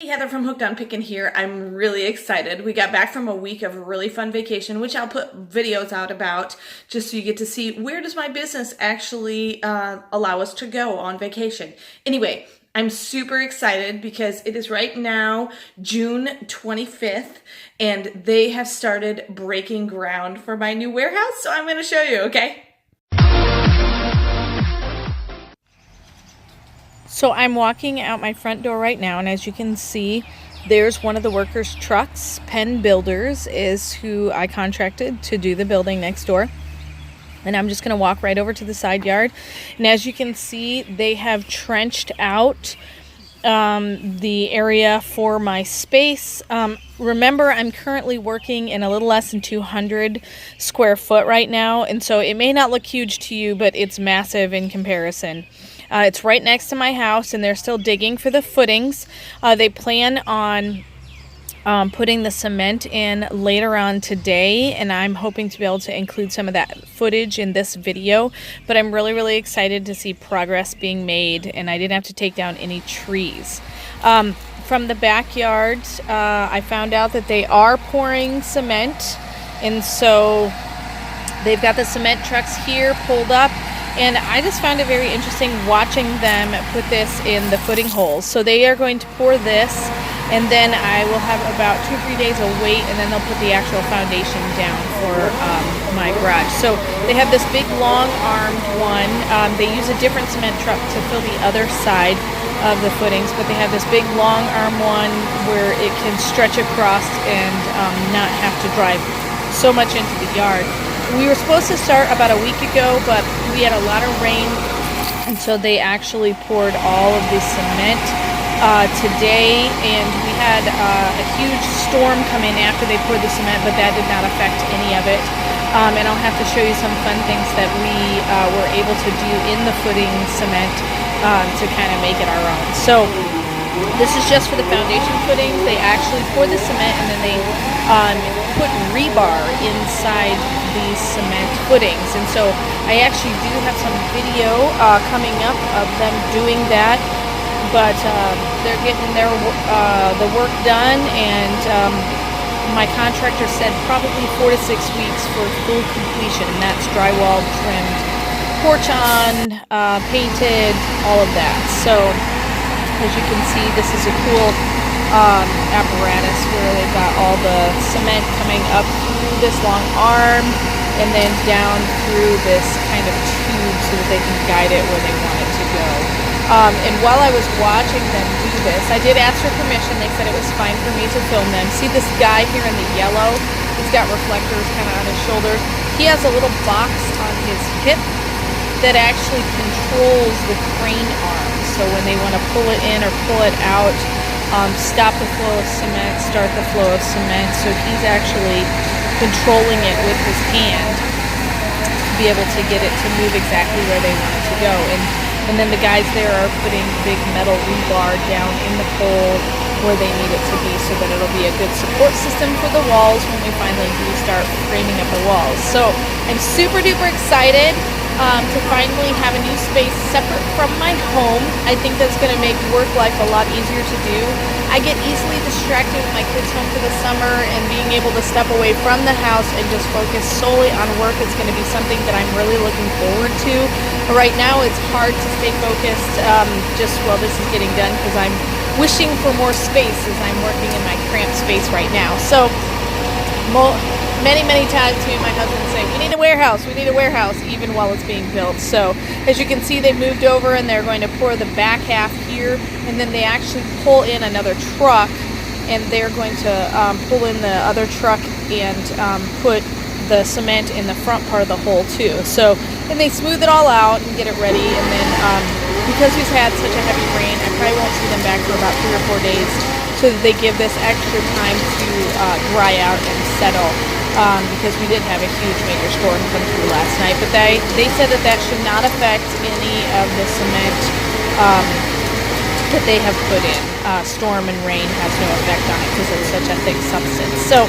Hey, Heather from Hooked on Pickin here. I'm really excited. We got back from a week of a really fun vacation, which I'll put videos out about just so you get to see where does my business actually allow us to go on vacation. Anyway, I'm super excited because it is right now June 25th and they have started breaking ground for my new warehouse. So I'm going to show you, okay? So I'm walking out my front door right now, and as you can see, there's one of the workers' trucks. Penn Builders is who I contracted to do the building next door. And I'm just going to walk right over to the side yard. And as you can see, they have trenched out the area for my space. Remember, I'm currently working in a little less than 200 square foot right now. And so it may not look huge to you, but it's massive in comparison. It's right next to my house, and they're still digging for the footings. They plan on putting the cement in later on today, and I'm hoping to be able to include some of that footage in this video. But I'm really excited to see progress being made, and I didn't have to take down any trees. From the backyard, I found out that they are pouring cement, and so they've got the cement trucks here pulled up. And I just found it very interesting watching them put this in the footing holes. So they are going to pour this, and then I will have about 2 or 3 days of wait, and then they'll put the actual foundation down for my garage. So they have this big long-armed one. They use a different cement truck to fill the other side of the footings, but they have this big long-arm one where it can stretch across and not have to drive so much into the yard. We were supposed to start about a week ago, but we had a lot of rain, and so they actually poured all of the cement today, and we had a huge storm come in after they poured the cement, but that did not affect any of it. And I'll have to show you some fun things that we were able to do in the footing cement to kind of make it our own. So this is just for the foundation footings. They actually pour the cement, and then they put rebar inside these cement footings. And so I actually do have some video coming up of them doing that, but they're getting the work done, and my contractor said probably 4 to 6 weeks for full completion, and that's drywall, trimmed, porch on, painted, all of that. So as you can see, this is a cool apparatus where they've got all the cement coming up through this long arm and then down through this kind of tube so that they can guide it where they want it to go. And while I was watching them do this, I did ask for permission. They said it was fine for me to film them. See this guy here in the yellow? He's got reflectors kind of on his shoulders. He has a little box on his hip that actually controls the crane arm. So when they want to pull it in or pull it out, stop the flow of cement, start the flow of cement. So he's actually controlling it with his hand to be able to get it to move exactly where they want it to go. And then the guys there are putting big metal rebar down in the pole where they need it to be so that it'll be a good support system for the walls when we finally do start framing up the walls. So I'm super duper excited to finally have a new space separate from my home. I think that's going to make work life a lot easier to do. I get easily distracted with my kids home for the summer, and being able to step away from the house and just focus solely on work is going to be something that I'm really looking forward to. But right now it's hard to stay focused just while this is getting done, because I'm wishing for more space as I'm working in my cramped space right now. So many times me and my husband say, we need a warehouse, even while it's being built. So as you can see, they moved over and they're going to pour the back half here, and then they actually pull in another truck, and they're going to pull in the other truck and put the cement in the front part of the hole too. So, and they smooth it all out and get it ready, and then because we've had such a heavy rain, I probably won't see them back for about 3 or 4 days, so that they give this extra time to dry out and settle. Because we did have a huge major storm come through last night, but they said that should not affect any of the cement that they have put in. Storm and rain has no effect on it because it's such a thick substance. So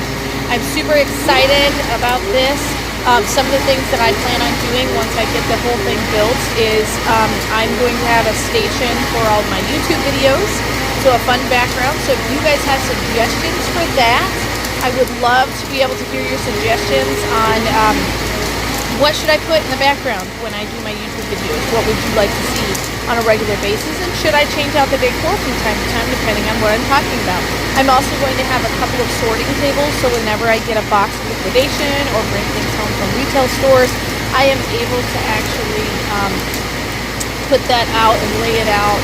I'm super excited about this. Some of the things that I plan on doing once I get the whole thing built is I'm going to have a station for all of my YouTube videos. So a fun background. So if you guys have suggestions for that, I would love to be able to hear your suggestions on what should I put in the background when I do my YouTube videos? What would you like to see on a regular basis? And should I change out the decor from time to time depending on what I'm talking about? I'm also going to have a couple of sorting tables, so whenever I get a box of liquidation or bring things home from retail stores, I am able to actually put that out and lay it out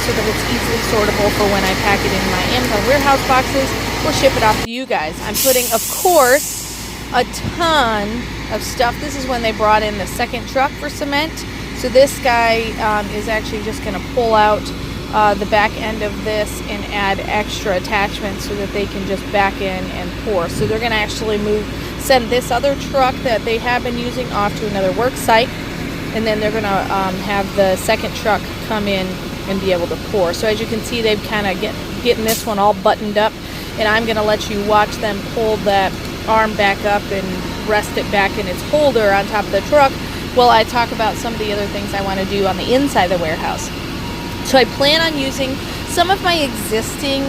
so that it's easily sortable for when I pack it in my Amazon warehouse boxes or ship it off to you guys. I'm putting, of course, a ton of stuff. This is when they brought in the second truck for cement. So this guy is actually just going to pull out the back end of this and add extra attachments so that they can just back in and pour. So they're going to actually send this other truck that they have been using off to another work site, and then they're going to have the second truck come in and be able to pour. So as you can see, they've kind of getting this one all buttoned up, and I'm going to let you watch them pull that arm back up and rest it back in its holder on top of the truck while I talk about some of the other things I want to do on the inside of the warehouse. So I plan on using some of my existing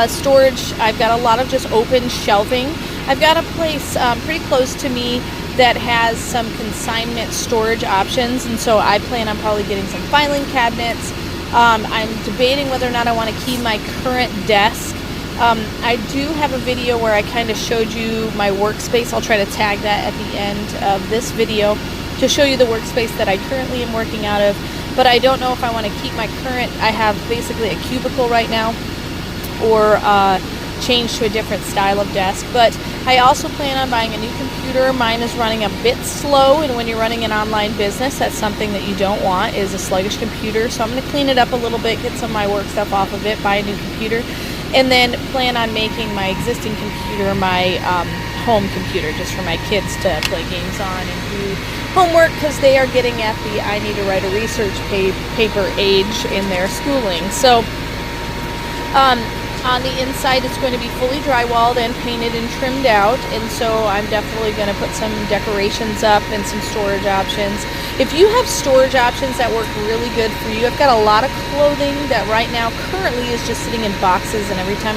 storage. I've got a lot of just open shelving. I've got a place pretty close to me that has some consignment storage options, and so I plan on probably getting some filing cabinets. I'm debating whether or not I want to keep my current desk. I do have a video where I kind of showed you my workspace. I'll try to tag that at the end of this video to show you the workspace that I currently am working out of, but I don't know if I want to keep my current. I have basically a cubicle right now, or change to a different style of desk. But I also plan on buying a new computer. Mine is running a bit slow, and when you're running an online business, that's something that you don't want, is a sluggish computer. So I'm going to clean it up a little bit, get some of my work stuff off of it, buy a new computer, and then plan on making my existing computer my home computer, just for my kids to play games on and do homework, because they are getting at the I need to write a research paper age in their schooling. So on the inside, it's going to be fully drywalled and painted and trimmed out, and so I'm definitely going to put some decorations up and some storage options. If you have storage options that work really good for you, I've got a lot of clothing that right now currently is just sitting in boxes, and every time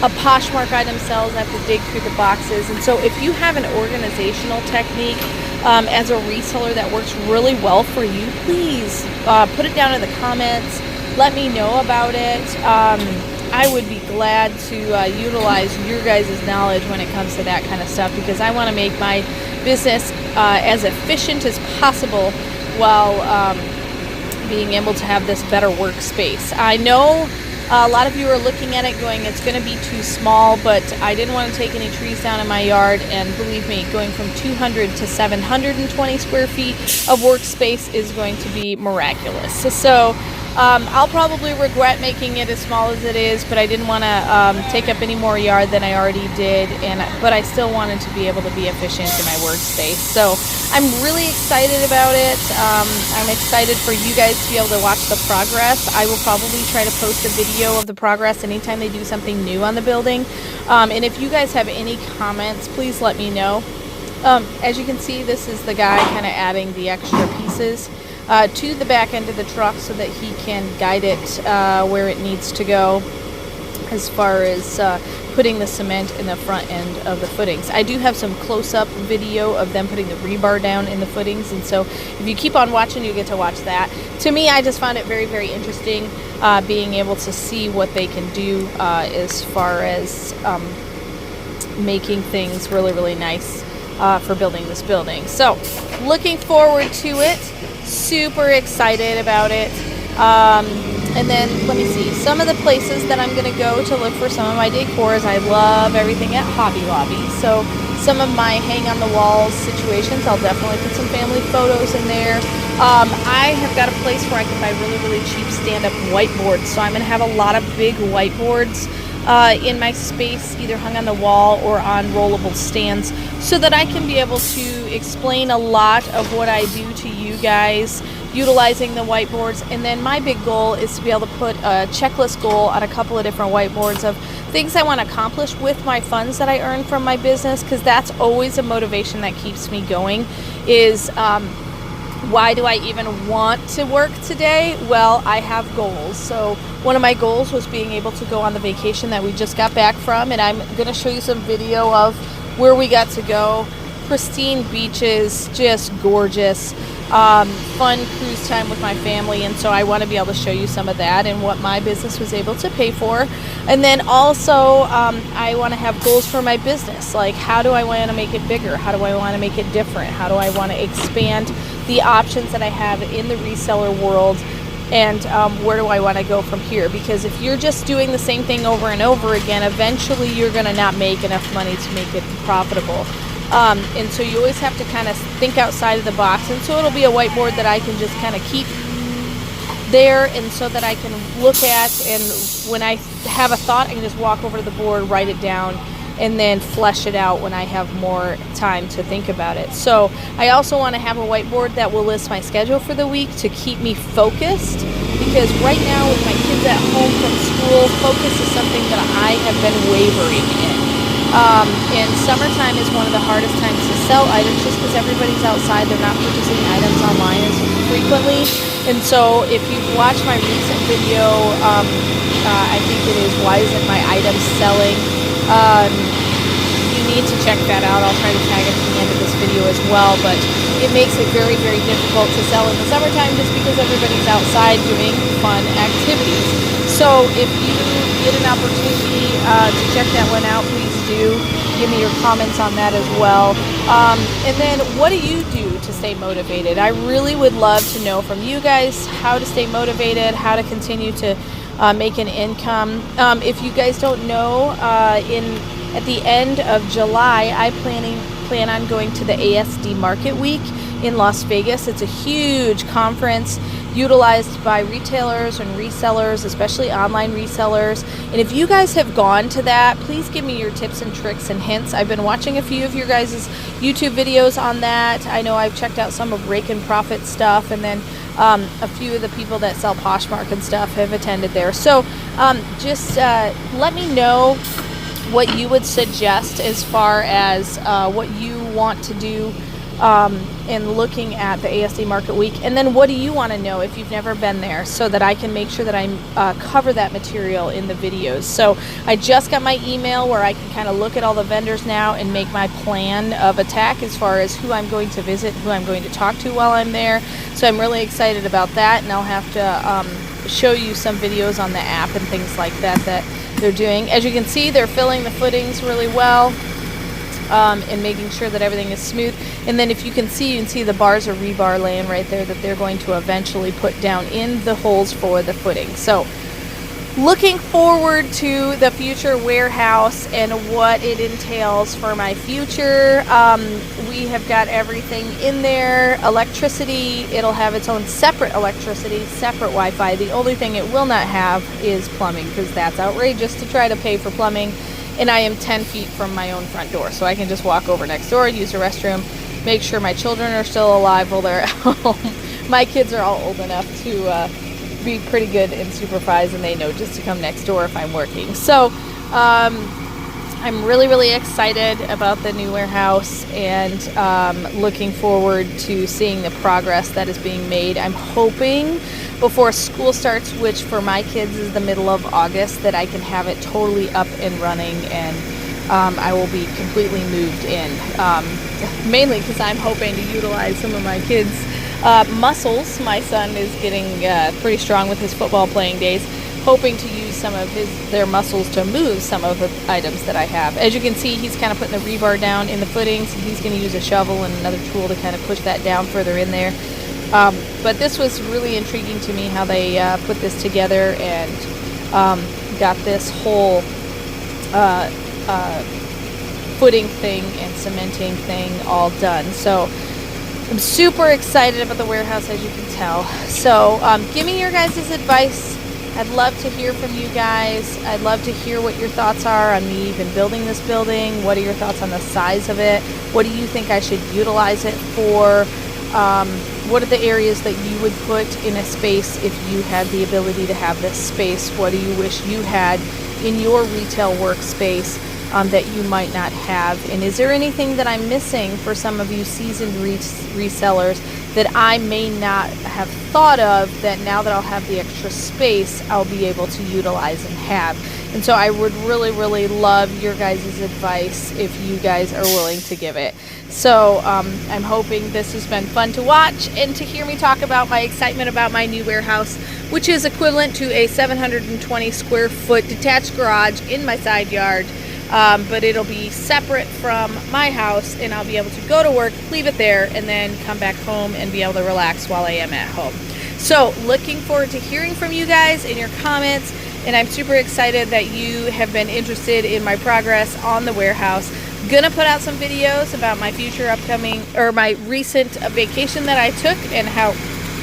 a Poshmark item sells, I have to dig through the boxes. And so if you have an organizational technique as a reseller that works really well for you, please put it down in the comments. Let me know about it. I would be glad to utilize your guys' knowledge when it comes to that kind of stuff, because I want to make my business as efficient as possible while being able to have this better workspace. I know a lot of you are looking at it going, it's going to be too small, but I didn't want to take any trees down in my yard, and believe me, going from 200 to 720 square feet of workspace is going to be miraculous. So I'll probably regret making it as small as it is, but I didn't want to take up any more yard than I already did, but I still wanted to be able to be efficient in my workspace. So I'm really excited about it. I'm excited for you guys to be able to watch the progress. I will probably try to post a video of the progress anytime they do something new on the building. And if you guys have any comments, please let me know. As you can see, this is the guy kind of adding the extra pieces to the back end of the truck so that he can guide it where it needs to go, as far as putting the cement in the front end of the footings. I do have some close-up video of them putting the rebar down in the footings, and so if you keep on watching, you get to watch that. To me, I just found it very, very interesting being able to see what they can do as far as making things really, really nice for building this building. So looking forward to it. Super excited about it. And then let me see some of the places that I'm going to go to look for some of my decors. I love everything at Hobby Lobby, so some of my hang on the walls situations, I'll definitely put some family photos in there. I have got a place where I can buy really, really cheap stand-up whiteboards, so I'm going to have a lot of big whiteboards in my space, either hung on the wall or on rollable stands, so that I can be able to explain a lot of what I do to you guys utilizing the whiteboards. And then my big goal is to be able to put a checklist goal on a couple of different whiteboards of things I want to accomplish with my funds that I earn from my business, because that's always a motivation that keeps me going, is Why do I even want to work today? Well, I have goals. So one of my goals was being able to go on the vacation that we just got back from, and I'm going to show you some video of where we got to go. Pristine beaches, just gorgeous. Fun cruise time with my family, and so I want to be able to show you some of that and what my business was able to pay for. And then also I want to have goals for my business, like how do I want to make it bigger, how do I want to make it different, how do I want to expand the options that I have in the reseller world, and where do I want to go from here. Because if you're just doing the same thing over and over again, eventually you're going to not make enough money to make it profitable. And so you always have to kind of think outside of the box. And so it'll be a whiteboard that I can just kind of keep there, and so that I can look at, and when I have a thought, I can just walk over to the board, write it down, and then flesh it out when I have more time to think about it. So I also want to have a whiteboard that will list my schedule for the week to keep me focused, because right now with my kids at home from school, focus is something that I have been wavering in. And summertime is one of the hardest times to sell items, just because everybody's outside, they're not purchasing items online as frequently. And so if you've watched my recent video, I think it is Why Isn't My Item Selling? You need to check that out. I'll try to tag it at the end of this video as well, but it makes it very, very difficult to sell in the summertime just because everybody's outside doing fun activities. So if you get an opportunity to check that one out, please do. Give me your comments on that as well. And then what do you do to stay motivated? I really would love to know from you guys how to stay motivated, how to continue to make an income. If you guys don't know, at the end of July, I plan on going to the ASD Market Week in Las Vegas. It's a huge conference utilized by retailers and resellers, especially online resellers. And if you guys have gone to that, please give me your tips and tricks and hints. I've been watching a few of your guys' YouTube videos on that. I know I've checked out some of Rake and Profit stuff, and then a few of the people that sell Poshmark and stuff have attended there. So just let me know what you would suggest as far as what you want to do in looking at the ASD Market Week. And then what do you want to know if you've never been there, so that I can make sure that I cover that material in the videos. So I just got my email where I can kind of look at all the vendors now and make my plan of attack as far as who I'm going to visit, who I'm going to talk to while I'm there. So I'm really excited about that, and I'll have to show you some videos on the app and things like that they're doing. As you can see, they're filling the footings really well. And making sure that everything is smooth. And then if you can see the bars of rebar laying right there that they're going to eventually put down in the holes for the footing. So looking forward to the future warehouse and what it entails for my future. We have got everything in there. Electricity, it'll have its own separate electricity, separate Wi-Fi. The only thing it will not have is plumbing, because that's outrageous to try to pay for plumbing. And I am 10 feet from my own front door, so I can just walk over next door, use the restroom, make sure my children are still alive while they're at home. My kids are all old enough to be pretty good and supervise, and they know just to come next door if I'm working. So I'm really, really excited about the new warehouse, and looking forward to seeing the progress that is being made. I'm hoping before school starts, which for my kids is the middle of August, that I can have it totally up and running, and I will be completely moved in. Mainly because I'm hoping to utilize some of my kids' muscles. My son is getting pretty strong with his football playing days, hoping to use some of their muscles to move some of the items that I have. As you can see, he's kind of putting the rebar down in the footings, and he's going to use a shovel and another tool to kind of push that down further in there. But this was really intriguing to me how they put this together and got this whole footing thing and cementing thing all done. So I'm super excited about the warehouse, as you can tell. So give me your guys' advice. I'd love to hear from you guys. I'd love to hear what your thoughts are on me even building this building. What are your thoughts on the size of it? What do you think I should utilize it for? What are the areas that you would put in a space if you had the ability to have this space? What do you wish you had in your retail workspace? that you might not have? And is there anything that I'm missing for some of you seasoned resellers that I may not have thought of, that now that I'll have the extra space, I'll be able to utilize and have? And so I would really love your guys' advice if you guys are willing to give it. So I'm hoping this has been fun to watch and to hear me talk about my excitement about my new warehouse, which is equivalent to a 720 square foot detached garage in my side yard. But it'll be separate from my house, and I'll be able to go to work, leave it there, and then come back home and be able to relax while I am at home. So looking forward to hearing from you guys in your comments, and I'm super excited that you have been interested in my progress on the warehouse. Gonna put out some videos about my future upcoming, or my recent vacation that I took and how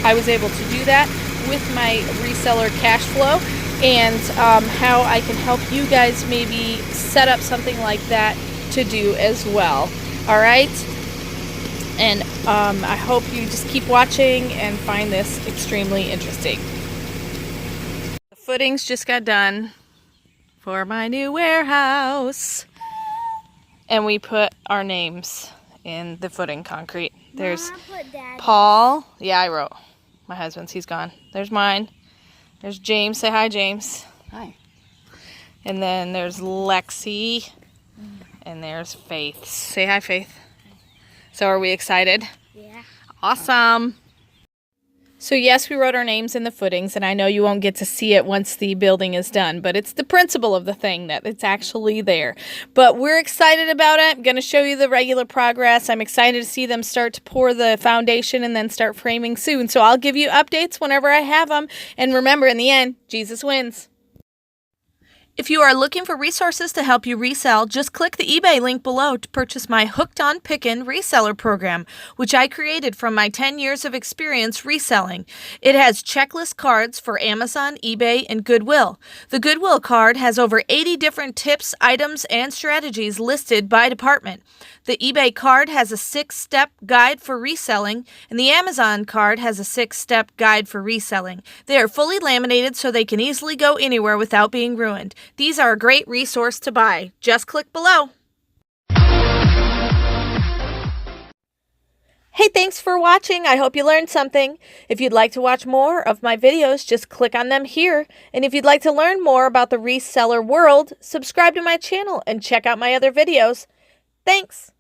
I was able to do that with my reseller cash flow, and how I can help you guys maybe set up something like that to do as well. All right, and I hope you just keep watching and find this extremely interesting. The footings just got done for my new warehouse, and we put our names in the footing concrete. There's Paul. Yeah, I wrote my husband's. He's gone. There's mine. There's James. Say hi, James. Hi. And then there's Lexi. And there's Faith. Say hi, Faith. So are we excited? Yeah. Awesome. So yes, we wrote our names in the footings, and I know you won't get to see it once the building is done, but it's the principle of the thing that it's actually there. But we're excited about it. I'm going to show you the regular progress. I'm excited to see them start to pour the foundation and then start framing soon. So I'll give you updates whenever I have them. And remember, in the end, Jesus wins. If you are looking for resources to help you resell, just click the eBay link below to purchase my Hooked on Pickin reseller program, which I created from my 10 years of experience reselling. It has checklist cards for Amazon, eBay, and Goodwill. The Goodwill card has over 80 different tips, items, and strategies listed by department. The eBay card has a 6-step guide for reselling, and the Amazon card has a 6-step guide for reselling. They are fully laminated so they can easily go anywhere without being ruined. These are a great resource to buy. Just click below. Hey, thanks for watching. I hope you learned something. If you'd like to watch more of my videos, just click on them here. And if you'd like to learn more about the reseller world, subscribe to my channel and check out my other videos. Thanks.